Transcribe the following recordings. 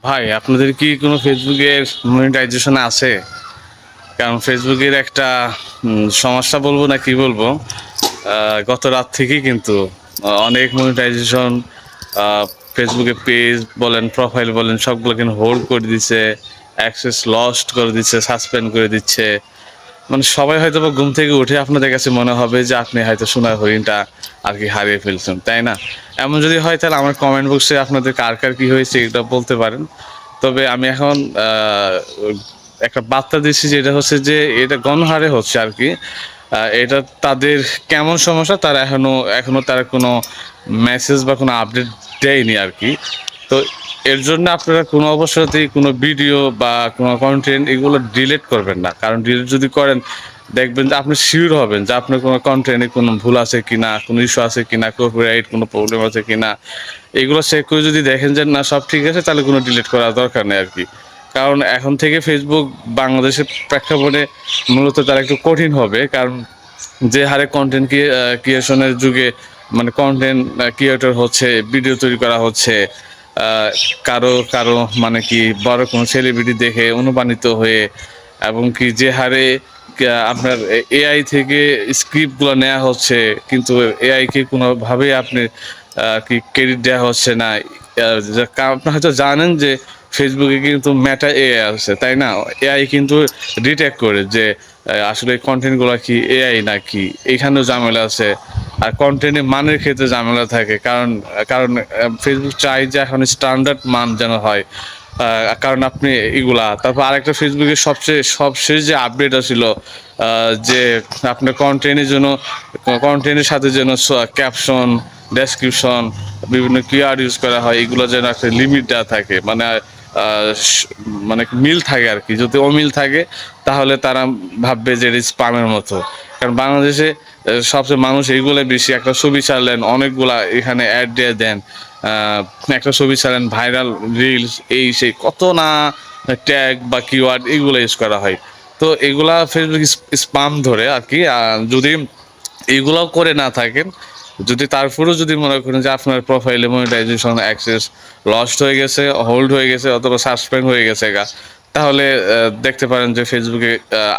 ভাই আপনাদের কি কোনো ফেসবুকের মনিটাইজেশন আছে? কারণ ফেসবুকের একটা সমস্যা বলবো না কি বলবো, গত রাত থেকেই কিন্তু অনেক মনিটাইজেশন ফেসবুকে পেজ বলেন প্রোফাইল বলেন সবগুলো কিন্তু হোল্ড করে দিচ্ছে, অ্যাক্সেস লস্ট করে দিচ্ছে, সাসপেন্ড করে দিচ্ছে। মানে সবাই হয়তো বা ঘুম থেকে উঠে আপনাদের কাছে মনে হবে যে আপনি হয়তো সোনার হরিণটা আর কি হারিয়ে ফেলছেন, তাই না? এমন যদি হয় তাহলে আমার কমেন্ট বক্সে আপনাদের কার কার কী হয়েছে এটা বলতে পারেন। তবে আমি এখন একটা বার্তা দিচ্ছি, যেটা হচ্ছে যে এটা গণহারে হচ্ছে আর কি। এটা তাদের কেমন সমস্যা তারা এখনো তারা কোনো মেসেজ বা কোনো আপডেট দেয়নি আর কি। তো এর জন্য আপনারা কোনো অবস্থাতেই কোনো ভিডিও বা কোনো কন্টেন্ট এগুলো ডিলিট করবেন না, কারণ ডিলিট যদি করেন দেখবেন যে আপনি শিওর হবেন যে আপনার কোনো কন্টেন্টে কোনো ভুল আছে কিনা, কোনো ইস্যু আছে কিনা, কপিরাইট কোনো প্রবলেম আছে কিনা। এগুলো চেক করে যদি দেখেন যে না সব ঠিক আছে, তাহলে কোনো ডিলিট করার দরকার নেই আর কি। কারণ এখন থেকে ফেসবুক বাংলাদেশের প্রেক্ষাপটে মূলত তারা একটু কঠিন হবে, কারণ যে হারে কন্টেন্ট ক্রিয়েশনের যুগে মানে কন্টেন্ট ক্রিয়েটর হচ্ছে, ভিডিও তৈরি করা হচ্ছে, কারো কারো মানে কি বড় কোনো সেলিব্রিটি দেখে অনুপ্রাণিত হয়ে, এবং কি যে হারে আপনার এআই থেকে স্ক্রিপ্টগুলো নেওয়া হচ্ছে, কিন্তু এআইকে কোনোভাবেই আপনি কি ক্রেডিট দেওয়া হচ্ছে না। আপনি হয়তো জানেন যে ফেসবুকে কিন্তু মেটা এআই আছে, তাই না? এআই কিন্তু ডিটেক্ট করে যে আসলে কন্টেন্টগুলো কি এআই নাকি, এখানেও ঝামেলা আছে। আর কন্টেন্টের মানের ক্ষেত্রে ঝামেলা থাকে, কারণ কারণ ফেসবুক চাই যে এখন স্ট্যান্ডার্ড মান যেন হয়। কারণ আপনি এগুলা, তারপর আরেকটা ফেসবুকের সবশেষ যে আপডেট ছিল, যে আপনার কন্টেন্টের সাথে যেন ক্যাপশন, ডেসক্রিপশন, বিভিন্ন কিওয়ার্ড ইউজ করা হয়, এগুলো যেন একটা লিমিট দেওয়া থাকে, মানে মিল থাকে আর কি। যদি অমিল থাকে তাহলে তারা ভাববে যে এটা স্পামের মতো। কারণ বাংলাদেশে সবচেয়ে মানুষ এইগুলো বেশি, একটা ছবি ছাড়লেন অনেকগুলা এখানে অ্যাড দিয়ে দেন, একটা ছবি ছাড়েন ভাইরাল রিলস এই সেই কত না ট্যাগ বা কিওয়ার্ড এগুলো ইউজ করা হয়। তো এগুলা ফেসবুক স্পাম ধরে আর কি। যদি এগুলাও করে না থাকেন, যদি তারপরেও যদি মনে করেন যে আপনার প্রোফাইলে মনিটাইজেশন অ্যাক্সেস লস্ট হয়ে গেছে, হোল্ড হয়ে গেছে অথবা সাসপেন্ড হয়ে গেছে তাহলে দেখতে পারেন যে ফেসবুকে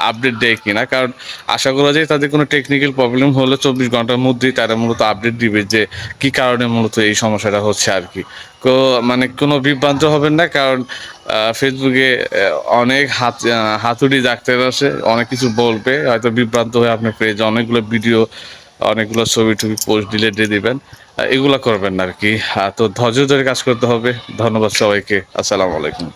আপডেট দেয় কিনা। কারণ আশা করা যায় তাদের কোনো টেকনিক্যাল প্রবলেম হলে 24 ঘন্টার মধ্যেই তারা মূলত আপডেট দিবে যে কি কারণে মূলত এই সমস্যাটা হচ্ছে আর কি। তো মানে কোনো বিভ্রান্ত হবেন না, কারণ ফেসবুকে অনেক হাতুড়ি ডাক্তার আছে, অনেক কিছু বলবে, হয়তো বিভ্রান্ত হয়ে আপনার পেজে অনেকগুলো ভিডিও, অনেকগুলো ছবি টবি পোস্ট ডিলিট দিয়ে দিবেন। এগুলা করবেন না আর কি। তো ধৈর্য ধরে কাজ করতে হবে। ধন্যবাদ সবাইকে। আসসালামু আলাইকুম।